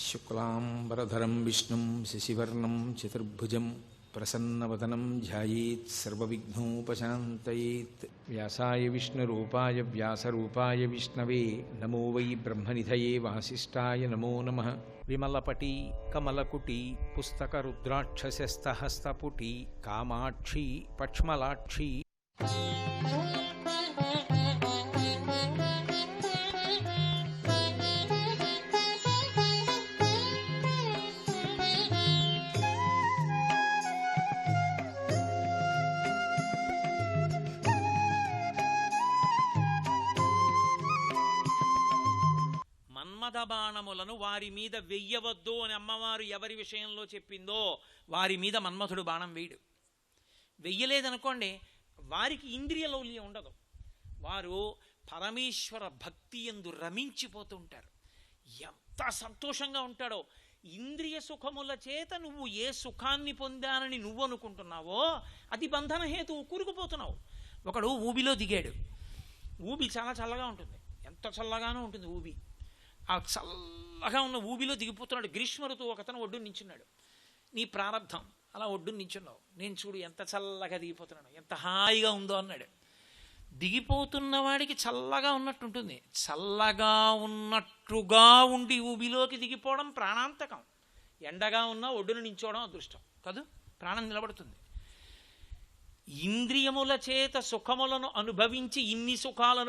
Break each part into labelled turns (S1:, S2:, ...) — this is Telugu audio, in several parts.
S1: శుక్లాంబరధరం విష్ణుం శశివర్ణం చతుర్భుజం ప్రసన్నవదనం ధ్యాయేత్ సర్వవిఘ్నోపశాంతయేత్. వ్యాసాయ విష్ణురూపాయ వ్యాసరూపాయ విష్ణవే నమో వై బ్రహ్మనిధయే వాసిష్ఠాయ నమో నమః. విమలపటి కమలకుటి పుస్తకరుద్రాక్షసస్తహస్తపుటి కామాక్షి పక్ష్మలాక్షి
S2: బాణములను వారి మీద వెయ్యవద్దు అని అమ్మవారు ఎవరి విషయంలో చెప్పిందో వారి మీద మన్మథుడు బాణం వేయడు. వెయ్యలేదనుకోండి, వారికి ఇంద్రియ లౌల్యం ఉండదు. వారు పరమేశ్వర భక్తి యందు రమించిపోతుంటారు. ఎంత సంతోషంగా ఉంటాడో. ఇంద్రియ సుఖముల చేత నువ్వు ఏ సుఖాన్ని పొందానని నువ్వు అనుకుంటున్నావో అది బంధన హేతువు, కూరుకుపోతున్నావు. ఒకడు ఊబిలో దిగాడు. ఊబి చాలా చల్లగా ఉంటుంది, ఎంత చల్లగానో ఉంటుంది ఊబి. ఆ చల్లగా ఉన్న ఊబిలో దిగిపోతున్నాడు. గ్రీష్మ ఋతువు ఒకతను ఒడ్డున నించున్నాడు. నీ ప్రారంధం అలా ఒడ్డున నించున్నావు. నేను చూడు ఎంత చల్లగా దిగిపోతున్నాను, ఎంత హాయిగా ఉందో అన్నాడు. దిగిపోతున్న వాడికి చల్లగా ఉన్నట్టుంటుంది. చల్లగా ఉన్నట్టుగా ఉండి ఊబిలోకి దిగిపోవడం ప్రాణాంతకం. ఎండగా ఉన్నా ఒడ్డున నించోవడం అదృష్టం కాదు, ప్రాణం నిలబడుతుంది. ఇంద్రియముల చేత సుఖములను అనుభవించి ఇన్ని సుఖాలు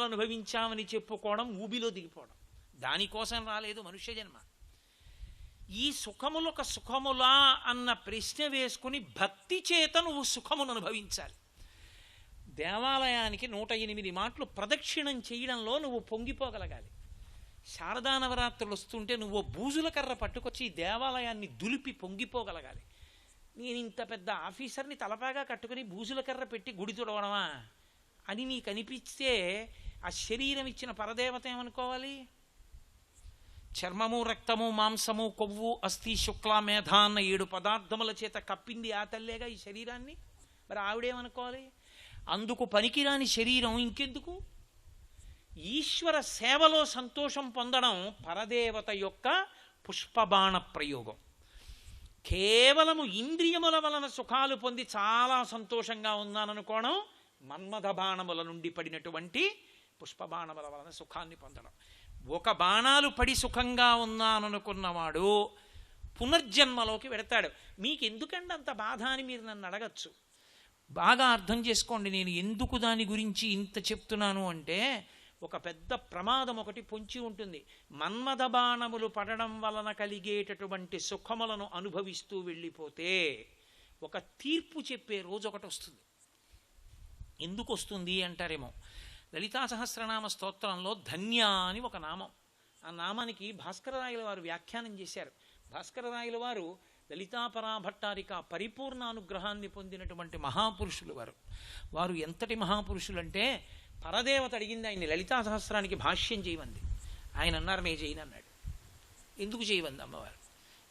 S2: అనుభవించామని చెప్పుకోవడం ఊబిలో దిగిపోవడం. దానికోసం రాలేదు మనుష్య జన్మ. ఈ సుఖములొక సుఖములా అన్న ప్రశ్న వేసుకుని భక్తి చేత నువ్వు సుఖమును అనుభవించాలి. దేవాలయానికి 108 మాటలు ప్రదక్షిణం చేయడంలో నువ్వు పొంగిపోగలగాలి. శారదా నవరాత్రులు వస్తుంటే నువ్వు బూజుల కర్ర పట్టుకొచ్చి దేవాలయాన్ని దులిపి పొంగిపోగలగాలి. నేను ఇంత పెద్ద ఆఫీసర్ని తలపాగా కట్టుకుని బూజుల కర్ర పెట్టి గుడి తుడవడమా అని నీకు అనిపిస్తే ఆ శరీరం ఇచ్చిన పరదేవత ఏమనుకోవాలి? చర్మము, రక్తము, మాంసము, కొవ్వు, అస్థి, శుక్ల, మేధ అన్న 7 పదార్థముల చేత కప్పింది ఆ తల్లేగా ఈ శరీరాన్ని. మరి ఆవిడేమనుకోవాలి? అందుకు పనికిరాని శరీరం ఇంకెందుకు? ఈశ్వర సేవలో సంతోషం పొందడం పరదేవత యొక్క పుష్పబాణ ప్రయోగం. కేవలము ఇంద్రియముల వలన సుఖాలు పొంది చాలా సంతోషంగా ఉన్నాననుకోవడం మన్మథ బాణముల నుండి పడినటువంటి పుష్పబాణముల వలన సుఖాన్ని పొందడం. ఒక బాణాలు పడి సుఖంగా ఉన్నాననుకున్నవాడు పునర్జన్మలోకి వెడతాడు. మీకు ఎందుకండి అంత బాధ అని మీరు నన్ను అడగచ్చు. బాగా అర్థం చేసుకోండి, నేను ఎందుకు దాని గురించి ఇంత చెప్తున్నాను అంటే, ఒక పెద్ద ప్రమాదం ఒకటి పొంచి ఉంటుంది. మన్మథ బాణములు పడడం వలన కలిగేటటువంటి సుఖములను అనుభవిస్తూ వెళ్ళిపోతే ఒక తీర్పు చెప్పే రోజు ఒకటి వస్తుంది. ఎందుకు వస్తుంది అంటారేమో. లలితా సహస్రనామ స్తోత్రంలో ధన్య అని ఒక నామం. ఆ నామానికి భాస్కరరాయల వారు వ్యాఖ్యానం చేశారు. భాస్కరరాయల వారు లలితాపరాభట్టారిక పరిపూర్ణ అనుగ్రహాన్ని పొందినటువంటి మహాపురుషులు వారు. వారు ఎంతటి మహాపురుషులంటే, పరదేవత అడిగింది ఆయన్ని లలితా సహస్రానికి భాష్యం చేయమంది. ఆయన అన్నారు నేను చేయను అన్నాడు. ఎందుకు చేయమంది అమ్మవారు?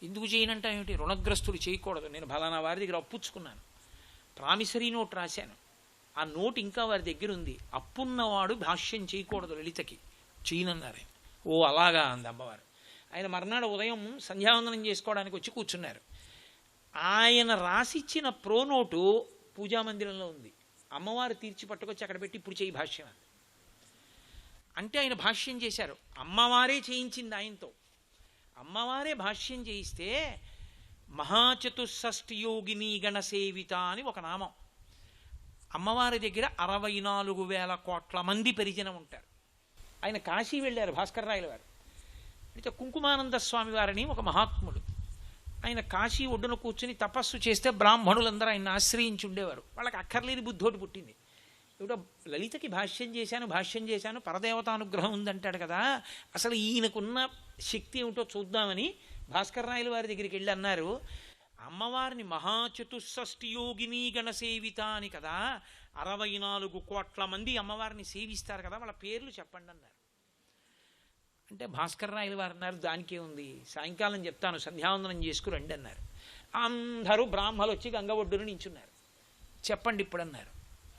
S2: ఎందుకు చేయనంటే ఏమిటి? రుణగ్రస్తుడు చేయకూడదు. నేను ఫలానా వారి దగ్గర అప్పుచ్చుకున్నాను, ప్రామిసరీ నోట్ రాశాను, ఆ నోట్ ఇంకా వారి దగ్గర ఉంది, అప్పున్నవాడు భాష్యం చేయకూడదు లలితకి, చేయనన్నారు ఆయన. ఓ అలాగా అంది అమ్మవారు. ఆయన మర్నాడు ఉదయం సంధ్యావందనం చేసుకోవడానికి వచ్చి కూర్చున్నారు. ఆయన రాసిచ్చిన ప్రోనోటు పూజామందిరంలో ఉంది. అమ్మవారు తీర్చి పట్టుకొచ్చి అక్కడ పెట్టి ఇప్పుడు చేయి భాష్యం అంది. అంటే ఆయన భాష్యం చేశారు. అమ్మవారే చేయించింది ఆయనతో. అమ్మవారే భాష్యం చేయిస్తే మహాచతుషష్ఠి యోగిని గణసేవిత అని ఒక నామం. అమ్మవారి దగ్గర 64,000 కోట్ల మంది పరిజనం ఉంటారు. ఆయన కాశీ వెళ్ళారు భాస్కరరాయల వారు. అయితే కుంకుమానంద స్వామి వారిని ఒక మహాత్ముడు, ఆయన కాశీ ఒడ్డున కూర్చుని తపస్సు చేస్తే బ్రాహ్మణులందరూ ఆయన ఆశ్రయించి ఉండేవారు. వాళ్ళకి అక్కర్లేని బుద్ధోటి పుట్టింది. ఇప్పుడు లలితకి భాష్యం చేశాను పరదేవతానుగ్రహం ఉందంటాడు కదా, అసలు ఈయనకున్న శక్తి ఏమిటో చూద్దామని భాస్కరరాయల వారి దగ్గరికి వెళ్ళి అన్నారు, అమ్మవారిని మహాచతుషష్ఠి యోగిని గణసేవిత అని కదా, 64 కోట్ల మంది అమ్మవారిని సేవిస్తారు కదా, వాళ్ళ పేర్లు చెప్పండి అన్నారు. అంటే భాస్కరరాయల వారు అన్నారు, దానికే ఉంది, సాయంకాలం చెప్తాను, సంధ్యావందనం చేసుకురండి అన్నారు. అందరూ బ్రాహ్మలు వచ్చి గంగ ఒడ్డున నించున్నారు. చెప్పండి ఇప్పుడు అన్నారు.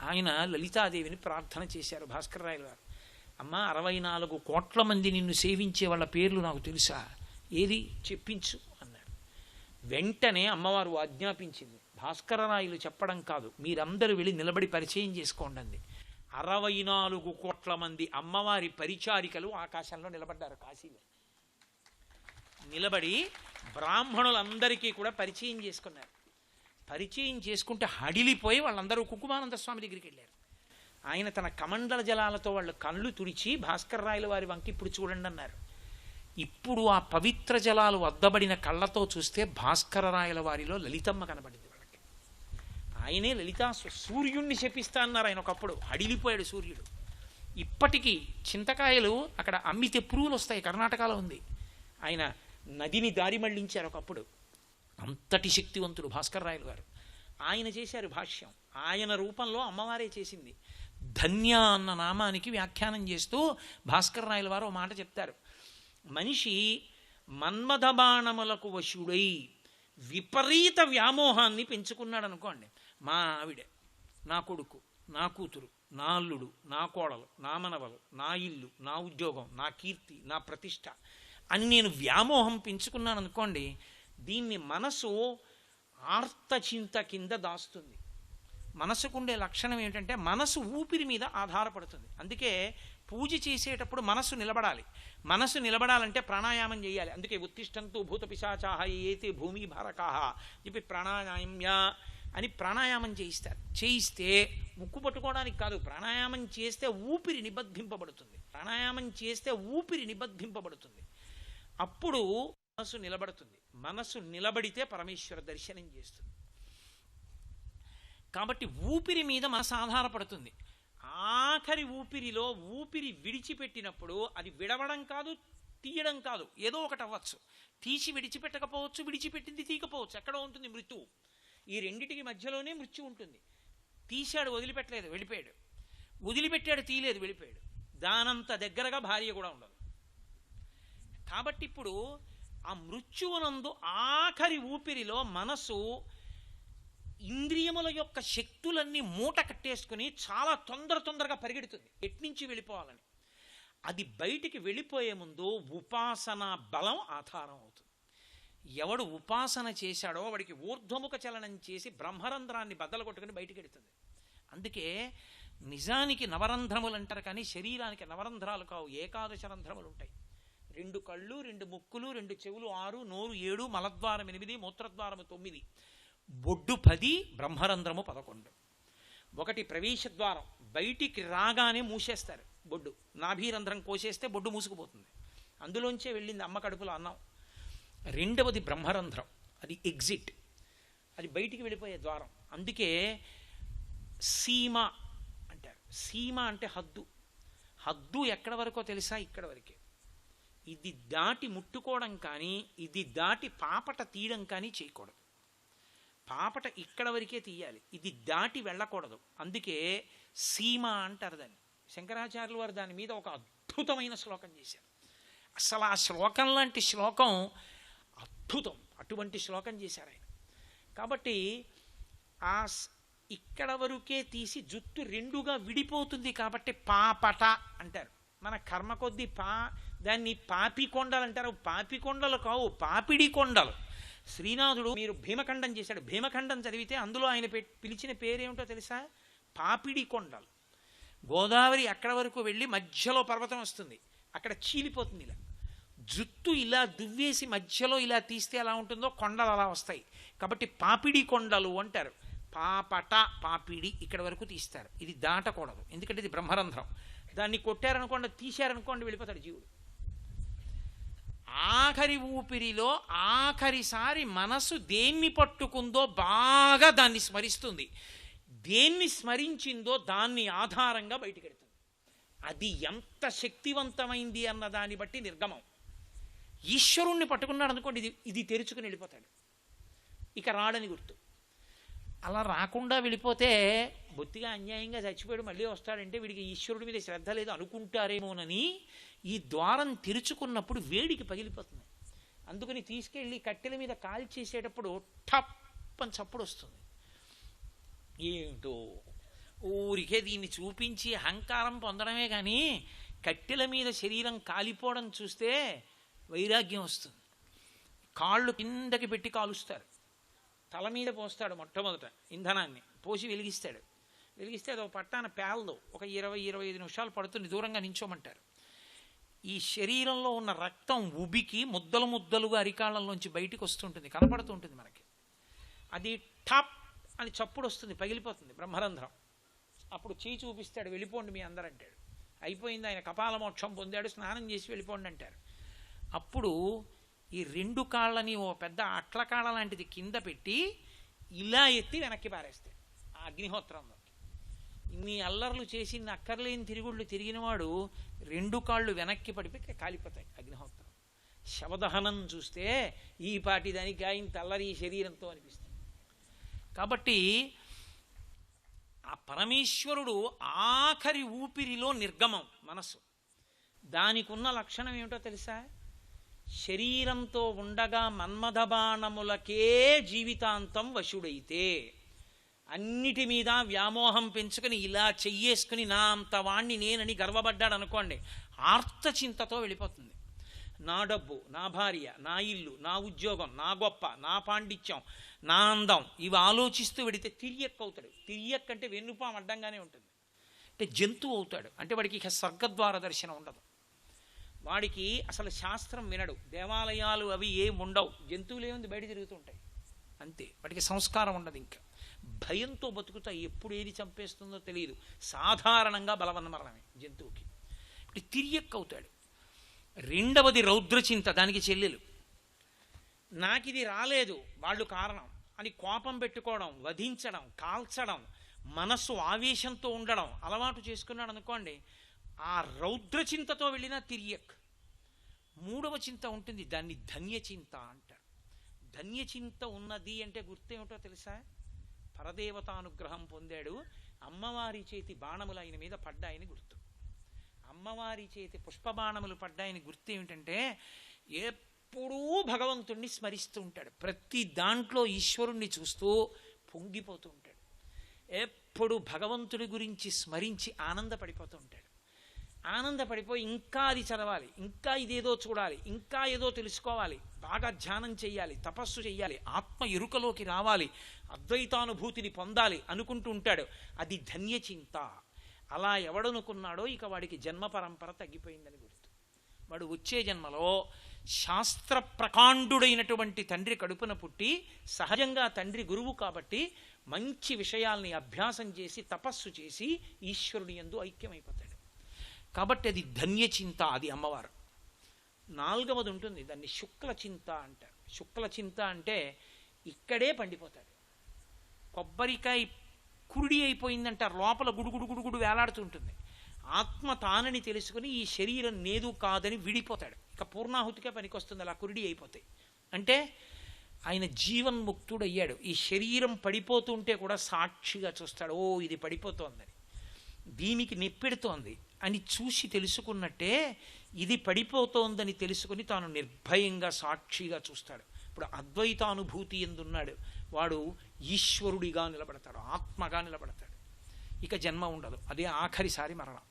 S2: ఆయన లలితాదేవిని ప్రార్థన చేశారు భాస్కరరాయల వారు. అమ్మ 64 కోట్ల మంది నిన్ను సేవించే వాళ్ళ పేర్లు నాకు తెలుసా, ఏది చెప్పించు అన్నాడు. వెంటనే అమ్మవారు ఆజ్ఞాపించింది, భాస్కరరాయలు చెప్పడం కాదు, మీరందరూ వెళ్ళి నిలబడి పరిచయం చేసుకోండి అంది. 64 కోట్ల మంది అమ్మవారి పరిచారికలు ఆకాశంలో నిలబడ్డారు. కాశీలో నిలబడి బ్రాహ్మణులందరికీ కూడా పరిచయం చేసుకున్నారు. పరిచయం చేసుకుంటే హడిలిపోయి వాళ్ళందరూ కుకుమానంద స్వామి దగ్గరికి వెళ్ళారు. ఆయన తన కమండల జలాలతో వాళ్ళ కళ్ళు తుడిచి భాస్కరరాయల వారి వంక ఇప్పుడు చూడండి అన్నారు. ఇప్పుడు ఆ పవిత్ర జలాలు వద్దబడిన కళ్ళతో చూస్తే భాస్కరరాయల వారిలో లలితమ్మ కనబడింది వాళ్ళకి. ఆయనే లలితా సూర్యుణ్ణి శపిస్తా అన్నారు ఆయన ఒకప్పుడు. హడిలిపోయాడు సూర్యుడు. ఇప్పటికీ చింతకాయలు అక్కడ అమ్మితే పురుగులు వస్తాయి, కర్ణాటకలో ఉంది. ఆయన నదిని దారి మళ్లించారు ఒకప్పుడు. అంతటి శక్తివంతుడు భాస్కరరాయలు గారు. ఆయన చేశారు భాష్యం. ఆయన రూపంలో అమ్మవారే చేసింది. ధన్య అన్న నామానికి వ్యాఖ్యానం చేస్తూ భాస్కరరాయల వారు ఓ మాట చెప్తారు. మనిషి మన్మథబాణములకు వశుడై విపరీత వ్యామోహాన్ని పెంచుకున్నాడు అనుకోండి. మా ఆవిడ, నా కొడుకు, నా కూతురు, నా అల్లుడు, నా కోడలు, నా మనవలు, నా ఇల్లు, నా ఉద్యోగం, నా కీర్తి, నా ప్రతిష్ట అని నేను వ్యామోహం పెంచుకున్నాను అనుకోండి, దీన్ని మనసు ఆర్తచింత కింద దాస్తుంది. మనసుకుండే లక్షణం ఏంటంటే మనసు ఊపిరి మీద ఆధారపడుతుంది. అందుకే పూజ చేసేటప్పుడు మనసు నిలబడాలి. మనసు నిలబడాలంటే ప్రాణాయామం చేయాలి. అందుకే ఉత్తిష్టంతు భూత పిశాచాహ ఏతే భూమి భారకాహ చెప్పి ప్రాణాయామ్య అని ప్రాణాయామం చేయిస్తారు. చేయిస్తే ముక్కు పట్టుకోవడానికి కాదు, ప్రాణాయామం చేస్తే ఊపిరి నిబద్ధింపబడుతుంది. ప్రాణాయామం చేస్తే ఊపిరి నిబద్ధింపబడుతుంది. అప్పుడు మనసు నిలబడుతుంది. మనసు నిలబడితే పరమేశ్వర దర్శనం చేస్తుంది. కాబట్టి ఊపిరి మీద మనసు ఆధారపడుతుంది. ఆఖరి ఊపిరిలో ఊపిరి విడిచిపెట్టినప్పుడు అది విడవడం కాదు, తీయడం కాదు, ఏదో ఒకటి అవ్వచ్చు. తీసి విడిచిపెట్టకపోవచ్చు, విడిచిపెట్టింది తీయకపోవచ్చు, ఎక్కడో ఉంటుంది మృత్యువు. ఈ రెండిటికి మధ్యలోనే మృత్యు ఉంటుంది. తీశాడు, వదిలిపెట్టలేదు, వెళ్ళిపోయాడు. వదిలిపెట్టాడు, తీయలేదు, వెళ్ళిపోయాడు. దానంత దగ్గరగా భార్య కూడా ఉండదు. కాబట్టి ఇప్పుడు ఆ మృత్యువునందు ఆఖరి ఊపిరిలో మనసు ఇంద్రియముల యొక్క శక్తులన్నీ మూట కట్టేసుకుని చాలా తొందరగా పరిగెడుతుంది ఎట్నుంచి వెళ్ళిపోవాలని. అది బయటికి వెళ్ళిపోయే ముందు ఉపాసన బలం ఆధారం అవుతుంది. ఎవడు ఉపాసన చేశాడో వాడికి ఊర్ధ్వముఖ చలనం చేసి బ్రహ్మరంధ్రాన్ని బద్దలు కొట్టుకుని బయటికి వెళుతుంది. అందుకే నిజానికి నవరంధ్రములు అంటారు, కానీ శరీరానికి నవరంధ్రాలు కావు, ఏకాదశ రంధ్రములు ఉంటాయి. 2 కళ్ళు, 2 ముక్కులు, 2 చెవులు 6, నోరు 7, మలద్వారం 8, మూత్రద్వారము 9, బొడ్డు 10, బ్రహ్మరంధ్రము 11. ఒకటి ప్రవేశద్వారం, బయటికి రాగానే మూసేస్తారు బొడ్డు. నాభీరంధ్రం కోసేస్తే బొడ్డు మూసుకుపోతుంది, అందులోంచే వెళ్ళింది అమ్మ కడుపులో అన్నం. రెండవది బ్రహ్మరంధ్రం, అది ఎగ్జిట్, అది బయటికి వెళ్ళిపోయే ద్వారం. అందుకే సీమ అంటారు. సీమ అంటే హద్దు. హద్దు ఎక్కడ వరకో తెలుసా? ఇక్కడ వరకే. ఇది దాటి ముట్టుకోవడం కానీ, ఇది దాటి పాపట తీయడం కానీ చేయకూడదు. పాపట ఇక్కడ వరకే తీయాలి, ఇది దాటి వెళ్ళకూడదు. అందుకే సీమ అంటారు దాన్ని. శంకరాచార్యులు వారు దాని మీద ఒక అద్భుతమైన శ్లోకం చేశారు. అసలు ఆ శ్లోకం లాంటి శ్లోకం అద్భుతం, అటువంటి శ్లోకం చేశారు ఆయన. కాబట్టి ఆ ఇక్కడ వరకే తీసి జుట్టు 2గా విడిపోతుంది కాబట్టి పాపట అంటారు. మన కర్మ కొద్దీ దాన్ని పాపికొండలు అంటారు. పాపికొండలు కావు, పాపిడి కొండలు. శ్రీనాథుడు మీరు భీమఖండం చేశాడు, భీమఖండం చదివితే అందులో ఆయన పిలిచిన పేరేమిటో తెలుసా? పాపిడి కొండలు. గోదావరి అక్కడ వరకు వెళ్ళి మధ్యలో పర్వతం వస్తుంది, అక్కడ చీలిపోతుంది. ఇలా జుట్టు ఇలా దువ్వేసి మధ్యలో ఇలా తీస్తే ఎలా ఉంటుందో కొండలు అలా వస్తాయి. కాబట్టి పాపిడి కొండలు అంటారు. పాపట, పాపిడి ఇక్కడ వరకు తీస్తారు. ఇది దాటకూడదు, ఎందుకంటే ఇది బ్రహ్మరంధ్రం. దాన్ని కొట్టారనుకోండి, తీశారనుకోండి, వెళ్ళిపోతాడు జీవుడు. ఆఖరి ఊపిరిలో ఆఖరిసారి మనసు దేన్ని పట్టుకుందో బాగా దాన్ని స్మరిస్తుంది. దేన్ని స్మరించిందో దాన్ని ఆధారంగా బయటికెడుతుంది. అది ఎంత శక్తివంతమైంది అన్న దాన్ని బట్టి నిర్గమం. ఈశ్వరుణ్ణి పట్టుకున్నాడు అనుకోండి, ఇది తెరుచుకుని వెళ్ళిపోతాడు, ఇక రాడని గుర్తు. అలా రాకుండా వెళ్ళిపోతే బొత్తిగా అన్యాయంగా చచ్చిపోయాడు, మళ్ళీ వస్తాడంటే వీడికి ఈశ్వరుడి మీద శ్రద్ధ లేదు అనుకుంటారేమోనని ఈ ద్వారం తెరుచుకున్నప్పుడు వేడికి పగిలిపోతుంది. అందుకని తీసుకెళ్ళి కట్టెల మీద కాల్చేసేటప్పుడు టప్ అని చప్పుడు వస్తుంది. ఏమిటో ఊరికే దీన్ని చూపించి అహంకారం పొందడమే కానీ కట్టెల మీద శరీరం కాలిపోవడం చూస్తే వైరాగ్యం వస్తుంది. కాళ్ళు కిందకి పెట్టి కాలుస్తారు, తల మీద పోస్తాడు మొట్టమొదట ఇంధనాన్ని పోసి వెలిగిస్తాడు. వెలిగిస్తే అది ఒక పట్టాన పేలదు, ఒక 20-25 నిమిషాలు పడుతుంది, దూరంగా నించోమంటారు. ఈ శరీరంలో ఉన్న రక్తం ఉబికి ముద్దలు ముద్దలుగా అరికాళ్ళలోంచి బయటికి వస్తుంటుంది, కనపడుతుంటుంది మనకి. అది టాప్ అని చప్పుడు వస్తుంది, పగిలిపోతుంది బ్రహ్మరంధ్రం. అప్పుడు చేయి చూపిస్తాడు, వెళ్ళిపోండి మీ అందరు అంటాడు. అయిపోయింది, ఆయన కపాల మోక్షం పొందాడు, స్నానం చేసి వెళ్ళిపోండి అంటారు. అప్పుడు ఈ 2 కాళ్ళని ఓ పెద్ద అట్ల కాళ్ళ లాంటిది కింద పెట్టి ఇలా ఎత్తి వెనక్కి పారేస్తాడు ఆ అగ్నిహోత్రంలో. ఇన్ని అల్లర్లు చేసి అక్కర్లేని తిరుగుళ్ళు తిరిగినవాడు 2 కాళ్ళు వెనక్కి పడిపోయి కాలిపోతాయి అగ్నిహోత్రం. శవదహనం చూస్తే ఈ పాటి దానికి ఆయన తల్లరి శరీరంతో అనిపిస్తుంది. కాబట్టి ఆ పరమేశ్వరుడు ఆఖరి ఊపిరిలో నిర్గమం మనస్సు. దానికి ఉన్న లక్షణం ఏమిటో తెలుసా? శరీరంతో ఉండగా మన్మథ బాణములకే జీవితాంతం వశుడైతే, అన్నిటి మీద వ్యామోహం పెంచుకుని ఇలా చెయ్యేసుకుని నా అంత వాణ్ణి నేనని గర్వపడ్డాడు అనుకోండి, ఆర్తచింతతో వెళ్ళిపోతుంది. నా డబ్బు, నా భార్య, నా ఇల్లు, నా ఉద్యోగం, నా గొప్ప, నా పాండిత్యం, నా అందం, ఇవి ఆలోచిస్తూ వెడితే తిరియక్ అవుతాడు. తిరియక్ అంటే వెన్నుపాం అడ్డంగానే ఉంటుంది, అంటే జంతువు అవుతాడు. అంటే వాడికి ఇక స్వర్గద్వార దర్శనం ఉండదు, వాడికి అసలు శాస్త్రం వినడు, దేవాలయాలు అవి ఏముండవు, జంతువులు ఏముంది బయట తిరుగుతుంటాయి అంతే. వాడికి సంస్కారం ఉండదు, ఇంకా భయంతో బతుకుతాయి, ఎప్పుడు ఏది చంపేస్తుందో తెలియదు. సాధారణంగా బలవన్మరణమే జంతువుకి. ఇప్పుడు తిరియక్ అవుతాడు. రెండవది రౌద్రచింత, దానికి చెల్లెలు. నాకిది రాలేదు, వాళ్ళు కారణం అని కోపం పెట్టుకోవడం, వధించడం, కాల్చడం, మనస్సు ఆవేశంతో ఉండడం అలవాటు చేసుకున్నాడు అనుకోండి, ఆ రౌద్రచింతతో వెళ్ళినా తిరియక్. మూడవ చింత ఉంటుంది, దాన్ని ధన్యచింత అంటారు. ధన్యచింత ఉన్నది అంటే గుర్తేమిటో తెలుసా? పరదేవతానుగ్రహం పొందాడు, అమ్మవారి చేతి బాణములు ఆయన మీద పడ్డాయని గుర్తు. అమ్మవారి చేతి పుష్పబాణములు పడ్డాయని గుర్తు ఏమిటంటే, ఎప్పుడూ భగవంతుణ్ణి స్మరిస్తూ ఉంటాడు, ప్రతి దాంట్లో ఈశ్వరుణ్ణి చూస్తూ పొంగిపోతూ ఉంటాడు, ఎప్పుడు భగవంతుడి గురించి స్మరించి ఆనందపడిపోతూ ఉంటాడు. ఆనందపడిపోయి ఇంకా అది చదవాలి, ఇంకా ఇదేదో చూడాలి, ఇంకా ఏదో తెలుసుకోవాలి, బాగా ధ్యానం చెయ్యాలి, తపస్సు చెయ్యాలి, ఆత్మ ఎరుకలోకి రావాలి, అద్వైతానుభూతిని పొందాలి అనుకుంటూ ఉంటాడు. అది ధన్యచింత. అలా ఎవడనుకున్నాడో ఇక వాడికి జన్మ పరంపర తగ్గిపోయిందని గుర్తు. వాడు వచ్చే జన్మలో శాస్త్ర ప్రకాండుడైనటువంటి తండ్రి కడుపున పుట్టి, సహజంగా తండ్రి గురువు కాబట్టి మంచి విషయాల్ని అభ్యాసం చేసి తపస్సు చేసి ఈశ్వరుని యందు ఐక్యమైపోతాడు. కాబట్టి అది ధన్యచింత, అది అమ్మవారు. నాలుగవది ఉంటుంది, దాన్ని శుక్లచింత అంటారు. శుక్లచింత అంటే ఇక్కడే పండిపోతాడు. కొబ్బరికాయ కురుడి అయిపోయిందంటారు, లోపల గుడుగుడు గుడుగుడు వేలాడుతుంటుంది. ఆత్మ తానని తెలుసుకుని ఈ శరీరం నేదు కాదని విడిపోతాడు. ఇక పూర్ణాహుతికే పనికొస్తుంది అలా కురుడి అయిపోతాయి. అంటే ఆయన జీవన్ముక్తుడయ్యాడు. ఈ శరీరం పడిపోతుంటే కూడా సాక్షిగా చూస్తాడు, ఓ ఇది పడిపోతోందని, దీనికి నెప్పెడుతోంది అని చూసి తెలుసుకున్నట్టే ఇది పడిపోతోందని తెలుసుకుని తాను నిర్భయంగా సాక్షిగా చూస్తాడు. ఇప్పుడు అద్వైతానుభూతి ఎందున్నాడు వాడు ఈశ్వరుడిగా నిలబడతాడు, ఆత్మగా నిలబడతాడు. ఇక జన్మ ఉండదు, అదే ఆఖరిసారి మరణం.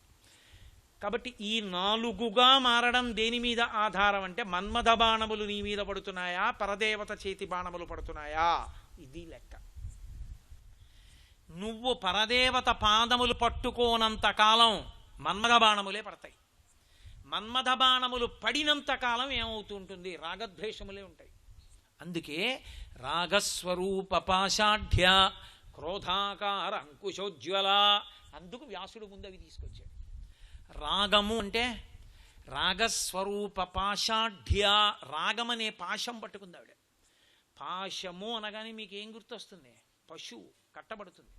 S2: కాబట్టి ఈ 4గా మారడం దేని మీద ఆధారం అంటే, మన్మథ బాణములు నీ మీద పడుతున్నాయా, పరదేవత చేతి బాణములు పడుతున్నాయా, ఇది లెక్క. నువ్వు పరదేవత పాదములు పట్టుకోనంత కాలం మన్మథ బాణములే పడతాయి. మన్మథ బాణములు పడినంత కాలం ఏమవుతుంటుంది? రాగద్వేషములే ఉంటాయి. అందుకే రాగస్వరూప పాషాఢ్య క్రోధాకార అంకుశోజ్వల, అందుకు వ్యాసుడు ముందు అవి తీసుకొచ్చాడు. రాగము అంటే రాగస్వరూప పాషాఢ్య, రాగమనే పాశం పట్టుకుంది ఆవిడ. పాశము అనగానే మీకు ఏం గుర్తొస్తుంది? పశువు కట్టబడుతుంది,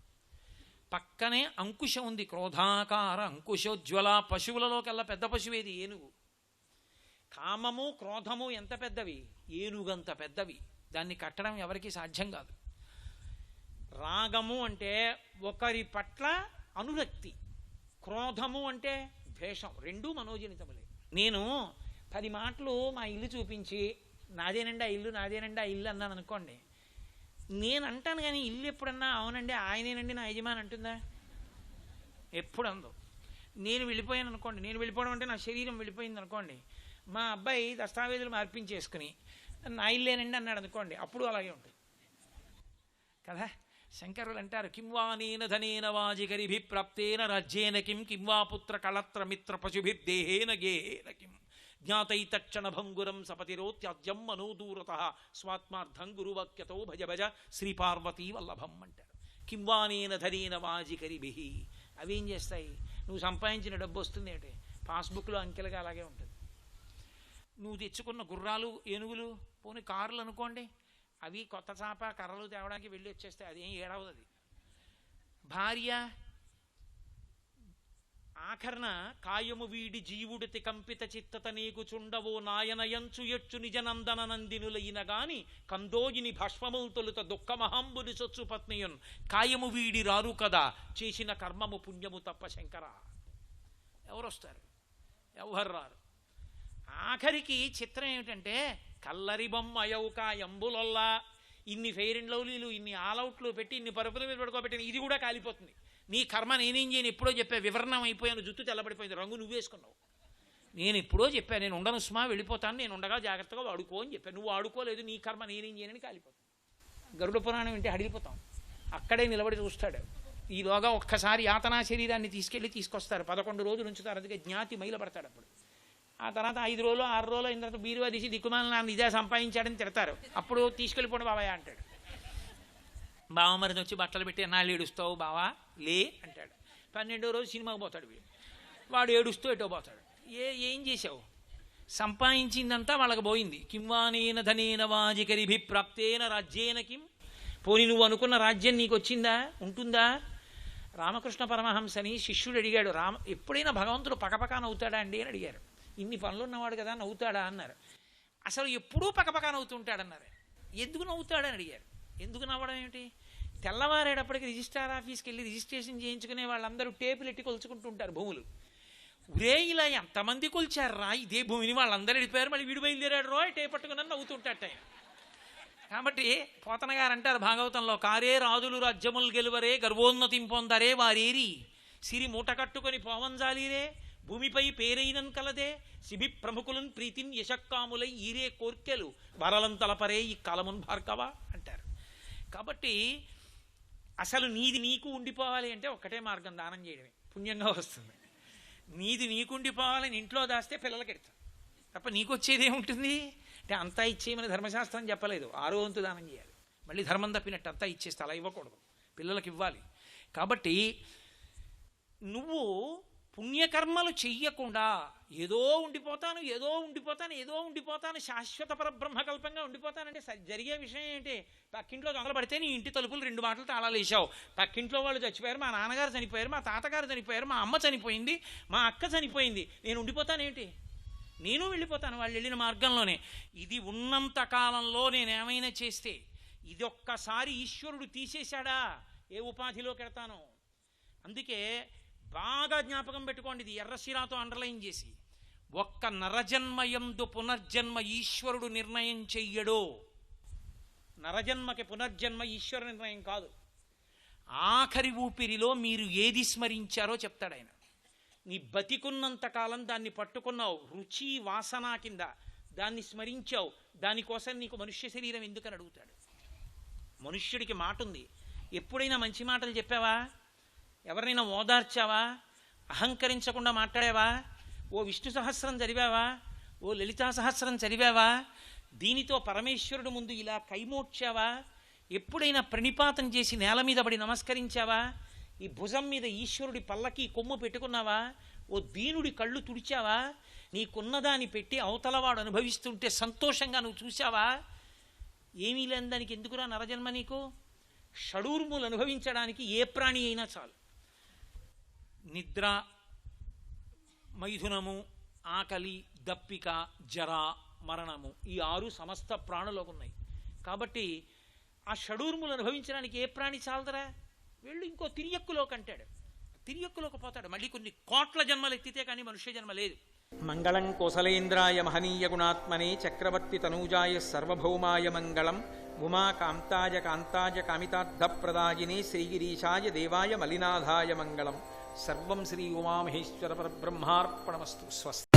S2: పక్కనే అంకుశం ఉంది, క్రోధాకార అంకుశోజ్వల. పశువులలోకెల్లా పెద్ద పశువేది? ఏనుగు. కామము క్రోధము ఎంత పెద్దవి? ఏనుగంత పెద్దవి. దాన్ని కట్టడం ఎవరికి సాధ్యం కాదు. రాగము అంటే ఒకరి పట్ల అనురక్తి, క్రోధము అంటే ద్వేషం, రెండూ మనోజనితములే. నేను 10 మాటలు మా ఇల్లు చూపించి నాదేనండి ఆ ఇల్లు, నాదేనండి ఆ ఇల్లు అన్నాను అనుకోండి, నేను అంటాను కానీ ఇల్లు ఎప్పుడన్నా అవునండి ఆయనేనండి నా యజమాని అంటుందా? ఎప్పుడు అందో. నేను వెళ్ళిపోయాను అనుకోండి, నేను వెళ్ళిపోవడం అంటే నా శరీరం వెళ్ళిపోయింది అనుకోండి, మా అబ్బాయి దస్తావేజులు మార్పించేసుకుని నా ఇల్లేనండి అన్నాడు అనుకోండి, అప్పుడు అలాగే ఉంటుంది కదా. శంకరులు అంటారు, కింవానేన ధనేన వాజిగరిభి ప్రాప్తేన రాజ్యేన కిం వా పుత్ర కళత్ర మిత్ర పశుభిర్దేహేన గేహేన కిం జ్ఞాతైతక్షణ భంగురం సపతిరోత్యాజ్యం మనోదూరత స్వాత్మార్థం గురువాక్యతో భజ భజ శ్రీపార్వతీ వల్లభం అంటారు. కింవానేన ధనేన వాజిగరిభి అవేం చేస్తాయి? నువ్వు సంపాదించిన డబ్బు వస్తుంది అంటే పాస్బుక్లో అంకెలుగా అలాగే ఉంటుంది. నువ్వు తెచ్చుకున్న గుర్రాలు, ఏనుగులు, పోనీ కార్లు అనుకోండి, అవి కొత్త చాప కర్రలు తేవడానికి వెళ్ళి వచ్చేస్తాయి, అదేం ఏడవదు. అది భార్య ఆఖరణ కాయము వీడి జీవుడితి కంపిత చిత్తత నీకు చుండవో నాయనయంచు ఎచ్చు నిజనందన నందినులైన గాని కందోయిని భస్మములు తొలుత దుఃఖమహంబుని సొచ్చు పత్నియున్ కాయము వీడి రారు కదా చేసిన కర్మము పుణ్యము తప్ప శంకర. ఎవరొస్తారు? ఎవరు రారు. ఆఖరికి చిత్రం ఏమిటంటే, కల్లరి బొమ్మ అయవుక ఎంబులొల్లా ఇన్ని ఫెయిర్ అండ్ లవ్లీలు, ఇన్ని ఆల్అవుట్లు పెట్టి, ఇన్ని పరుపుల మీద పడుకోబెట్టిన ఇది కూడా కాలిపోతుంది. నీ కర్మ నేనేం చేయను, ఎప్పుడో చెప్పా, వివరణం అయిపోయాను, జుట్టు తెల్లబడిపోయింది, రంగు నువ్వేసుకున్నావు. నేను ఎప్పుడో చెప్పాను, నేను ఉండను సుమా, వెళ్ళిపోతాను, నేను ఉండగా జాగ్రత్తగా వాడుకో అని చెప్పాను. నువ్వు వాడుకోలేదు, నీ కర్మ నేనేం చేయనని కాలిపోతుంది. గరుడ పురాణం వింటే హడిలిపోతాం. అక్కడే నిలబడి చూస్తాడు. ఈలోగా ఒక్కసారి యాతనా శరీరాన్ని తీసుకొస్తారు, 11 రోజులు ఉంచుతారు, అందుకే జ్ఞాతి మైలపడతాడు. అప్పుడు ఆ తర్వాత 5 రోజులు 6 రోజులు అయిన తర్వాత బీరువా తీసి దిక్కుమాల నాన్న ఇదే సంపాదించాడని తిడతారు. అప్పుడు తీసుకెళ్ళిపోండి బాబాయ్ అంటాడు. బావమరిది వచ్చి బట్టలు పెట్టి ఎన్నాళ్ళు ఏడుస్తావు బావా లే అంటాడు. 12వ రోజు సినిమాకి పోతాడు వీడు. వాడు ఏడుస్తూ ఎటో పోతాడు. ఏం చేసావు? సంపాదించిందంతా వాళ్ళకి పోయింది. కింవానేన ధనేన వాజికరిభి ప్రాప్తేన రాజ్యేన కిం. పోని నువ్వు అనుకున్న రాజ్యం నీకు వచ్చిందా, ఉంటుందా? రామకృష్ణ పరమహంసని శిష్యుడు అడిగాడు, ఎప్పుడైనా భగవంతుడు పకపకా నవ్వుతాడా అండి అని అడిగారు. ఇన్ని పనులు ఉన్నవాడు కదా నవ్వుతాడా అన్నారు. అసలు ఎప్పుడూ పకపకా నవ్వుతుంటాడన్నారు. ఎందుకు నవ్వుతాడని అడిగారు. ఎందుకు నవ్వడం ఏమిటి? తెల్లవారేటప్పటికి రిజిస్ట్రార్ ఆఫీస్కి వెళ్ళి రిజిస్ట్రేషన్ చేయించుకునే వాళ్ళందరూ టేపులు ఎట్టి కొలుచుకుంటుంటారు భూములు. ఉరే ఇలా ఎంతమంది కొలిచారా ఇదే భూమిని, వాళ్ళందరూ వెళ్ళిపోయారు, మళ్ళీ వీడు బయలుదేరాడు రో టేపు పట్టుకుని నవ్వుతుంటాట. కాబట్టి పోతన గారు అంటారు భాగవతంలో, కారే రాజులు రాజ్యములు గెలువరే గర్వోన్నతిం పొందరే వారేరి సిరి మూట కట్టుకొని పోవంజాలిరే భూమిపై పేరైనన్ కలదే శిబి ప్రముఖులను ప్రీతిన్ యశక్కాములై ఈరే కోర్కెలు వరలం తలపరే ఈ కాలమున్ భార్గవ అంటారు. కాబట్టి అసలు నీది నీకు ఉండిపోవాలి అంటే ఒక్కటే మార్గం, దానం చేయడమే, పుణ్యంగా వస్తుంది. నీది నీకు ఉండిపోవాలని ఇంట్లో దాస్తే పిల్లలకి ఎడతాం తప్ప నీకు వచ్చేది ఏముంటుంది అంటే అంతా ఇచ్చేయమని ధర్మశాస్త్రం చెప్పలేదు. 6వ వంతు దానం చేయాలి. మళ్ళీ ధర్మం తప్పినట్టు అంతా ఇచ్చేస్తే అలా ఇవ్వకూడదు, పిల్లలకి ఇవ్వాలి. కాబట్టి నువ్వు పుణ్యకర్మలు చెయ్యకుండా ఏదో ఉండిపోతాను ఏదో ఉండిపోతాను ఏదో ఉండిపోతాను శాశ్వత పరబ్రహ్మకల్పంగా ఉండిపోతానంటే జరిగే విషయం ఏంటి? పక్కింట్లో దొంగలు పడితే నీ ఇంటి తలుపులు 2 మాటలు తాళాలు వేసావు, పక్కింట్లో వాళ్ళు చచ్చిపోయారు, మా నాన్నగారు చనిపోయారు, మా తాతగారు చనిపోయారు, మా అమ్మ చనిపోయింది, మా అక్క చనిపోయింది, నేను ఉండిపోతానేంటి? నేను వెళ్ళిపోతాను వాళ్ళు వెళ్ళిన మార్గంలోనే. ఇది ఉన్నంత కాలంలో నేనేమైనా చేస్తే, ఇది ఒక్కసారి ఈశ్వరుడు తీసేశాడా ఏ ఉపాధిలోకి వెళ్తానో. అందుకే బాగా జ్ఞాపకం పెట్టుకోండి, ఇది ఎర్రశిరాతో అండర్లైన్ చేసి, ఒక్క నరజన్మయందు పునర్జన్మ ఈశ్వరుడు నిర్ణయం చెయ్యడో. నరజన్మకి పునర్జన్మ ఈశ్వర నిర్ణయం కాదు. ఆఖరి ఊపిరిలో మీరు ఏది స్మరించారో చెప్తాడు ఆయన. నీ బతికున్నంతకాలం దాన్ని పట్టుకున్నావు, రుచి వాసన కింద దాన్ని స్మరించావు, దానికోసం నీకు మనుష్య శరీరం ఎందుకని అడుగుతాడు. మనుష్యుడికి మాట ఉంది. ఎప్పుడైనా మంచి మాటలు చెప్పావా? ఎవరినైనా ఓదార్చావా? అహంకరించకుండా మాట్లాడావా? ఓ విష్ణు సహస్రం చదివావా? ఓ లలితా సహస్రం చదివావా? దీనితో పరమేశ్వరుడు ముందు ఇలా కైమోడ్చావా? ఎప్పుడైనా ప్రణిపాతం చేసి నేల మీద పడి నమస్కరించావా? ఈ భుజం మీద ఈశ్వరుడి పల్లకి కొమ్ము పెట్టుకున్నావా? ఓ దీనుడి కళ్ళు తుడిచావా? నీకున్నదాన్ని పెట్టి అవతలవాడు అనుభవిస్తుంటే సంతోషంగా నువ్వు చూసావా? ఏమీ లేని దానికి ఎందుకురా నరజన్మ నీకు? షడూర్ములు అనుభవించడానికి ఏ ప్రాణి అయినా చాలు. నిద్ర, మైథునము, ఆకలి, దప్పిక, జర, మరణము, ఈ 6 సమస్త ప్రాణులకు ఉన్నాయి. కాబట్టి ఆ షడూర్ములు అనుభవించడానికి ఏ ప్రాణి చాలదరా? వెళ్ళు ఇంకో తిరియక్కులోకి అంటాడు. తిరియక్కులోకి పోతాడు. మళ్ళీ కొన్ని కోట్ల జన్మలు ఎత్తితే కానీ మనుష్య జన్మ లేదు. మంగళం కోసలేంద్రాయ మహనీయ గుణాత్మనే చక్రవర్తి తనూజాయ సర్వభౌమాయ మంగళం ఉమా కాంతాయ కాంతాయ కామితార్థప్రదాయినే శ్రీగిరీశాయ దేవాయ మలినాథాయ మంగళం
S1: సర్వం శ్రీ ఉమామహేశ్వర పరబ్రహ్మార్పణమస్తు. స్వస్తి.